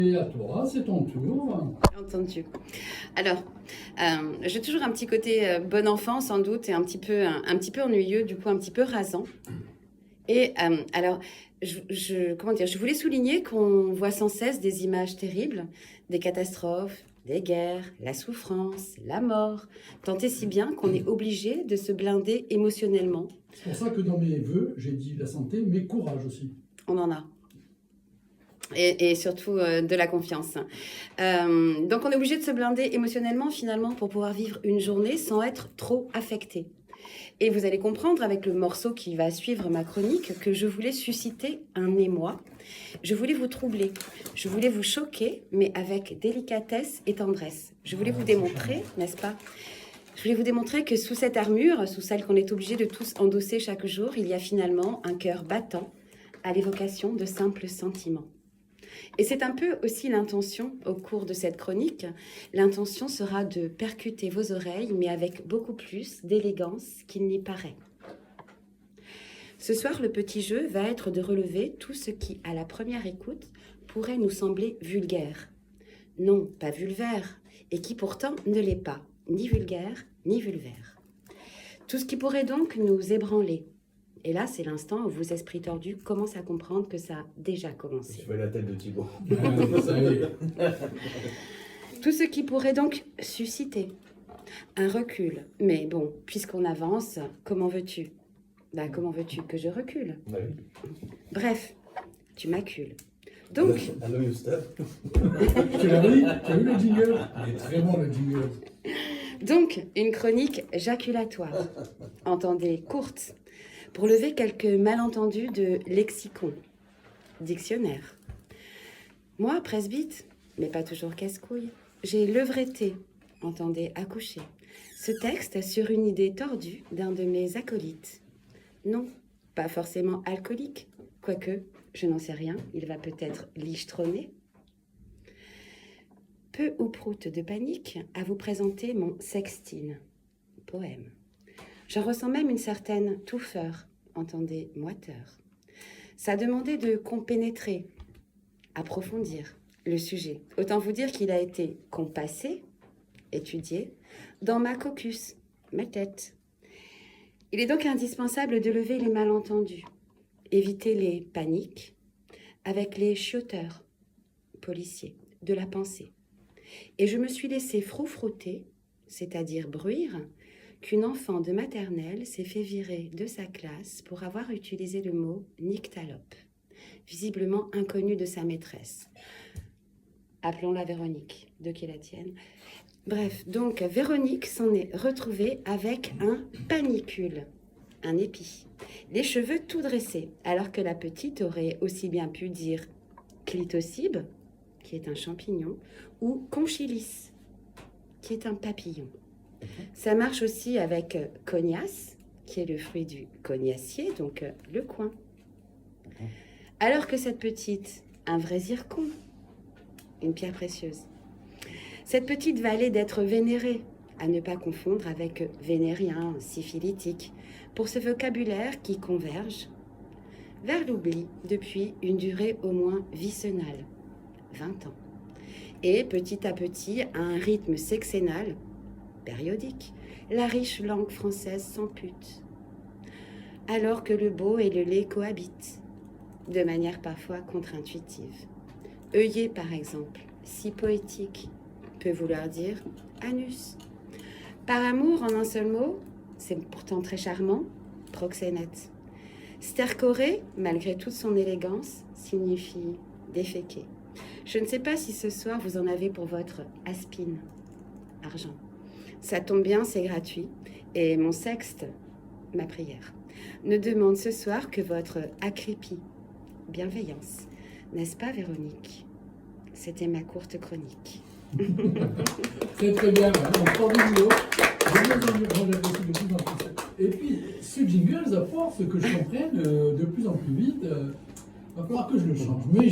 Et à toi, c'est ton tour. Entendu. Alors, j'ai toujours un petit côté bon enfant sans doute et un petit peu ennuyeux, du coup un petit peu rasant. Et alors, comment dire, je voulais souligner qu'on voit sans cesse des images terribles, des catastrophes, des guerres, la souffrance, la mort, tant et si bien qu'on est obligé de se blinder émotionnellement. C'est pour ça que dans mes vœux, j'ai dit la santé, mais courage aussi. On en a. Et surtout de la confiance. Donc on est obligé de se blinder émotionnellement finalement pour pouvoir vivre une journée sans être trop affecté. Et vous allez comprendre avec le morceau qui va suivre ma chronique que je voulais susciter un émoi. Je voulais vous troubler, je voulais vous choquer, mais avec délicatesse et tendresse. Je voulais vous démontrer, n'est-ce pas? Je voulais vous démontrer que sous cette armure, sous celle qu'on est obligé de tous endosser chaque jour, il y a finalement un cœur battant à l'évocation de simples sentiments. Et c'est un peu aussi l'intention au cours de cette chronique. L'intention sera de percuter vos oreilles, mais avec beaucoup plus d'élégance qu'il n'y paraît. Ce soir, le petit jeu va être de relever tout ce qui, à la première écoute, pourrait nous sembler vulgaire. Non, pas vulvaire, et qui pourtant ne l'est pas, ni vulgaire, ni vulvaire. Tout ce qui pourrait donc nous ébranler. Et là, c'est l'instant où vos esprits tordus commencent à comprendre que ça a déjà commencé. Je fais la tête de Thibaut. Ça y est. Tout ce qui pourrait donc susciter un recul. Mais bon, puisqu'on avance, comment veux-tu? Comment veux-tu que je recule? Oui. Bref, tu m'accules. Donc, Allô, Houston. Tu l'as vu? Tu as vu le jingle? Il est très bon le jingle. donc, une chronique jaculatoire. Entendez, courte, pour lever quelques malentendus de lexicon, dictionnaire. Moi, presbyte, mais pas toujours casse-couille, j'ai levretté, entendez, accouché, ce texte sur une idée tordue d'un de mes acolytes. Non, pas forcément alcoolique, quoique, je n'en sais rien, il va peut-être lichtronner. Peu ou proute de panique à vous présenter mon sextine, poème. J'en ressens même une certaine touffeur, entendez, moiteur. Ça demandait de compénétrer, approfondir le sujet. Autant vous dire qu'il a été compassé, étudié, dans ma caucus, ma tête. Il est donc indispensable de lever les malentendus, éviter les paniques avec les chioteurs, policiers, de la pensée. Et je me suis laissé froufrouter, c'est-à-dire bruire, qu'une enfant de maternelle s'est fait virer de sa classe pour avoir utilisé le mot nyctalope, visiblement inconnu de sa maîtresse. Appelons-la Véronique, de qui la tienne. Bref, donc Véronique s'en est retrouvée avec un panicule, un épi, les cheveux tout dressés, alors que la petite aurait aussi bien pu dire clitocybe, qui est un champignon, ou conchilis, qui est un papillon. Ça marche aussi avec cognasse, qui est le fruit du cognacier, donc le coin. Alors que cette petite, un vrai zircon, une pierre précieuse. Cette petite valait d'être vénérée, à ne pas confondre avec vénérien, syphilitique, pour ce vocabulaire qui converge vers l'oubli depuis une durée au moins vicennale, 20 ans. Et petit à petit, à un rythme sexennal, périodique, la riche langue française s'ampute, alors que le beau et le laid cohabitent, de manière parfois contre-intuitive. œillet, par exemple, si poétique, peut vouloir dire anus. Par amour, en un seul mot, c'est pourtant très charmant, proxénète. Stercoré, malgré toute son élégance, signifie déféquer. Je ne sais pas si ce soir vous en avez pour votre aspine, argent. Ça tombe bien, c'est gratuit. Et mon sexte, ma prière, ne demande ce soir que votre acripi, bienveillance. N'est-ce pas, Véronique? C'était ma courte chronique. Très très bien, on prend du boulot. Et puis, ce jingle, à force que je comprenne de plus en plus vite, va falloir que je le change. Mais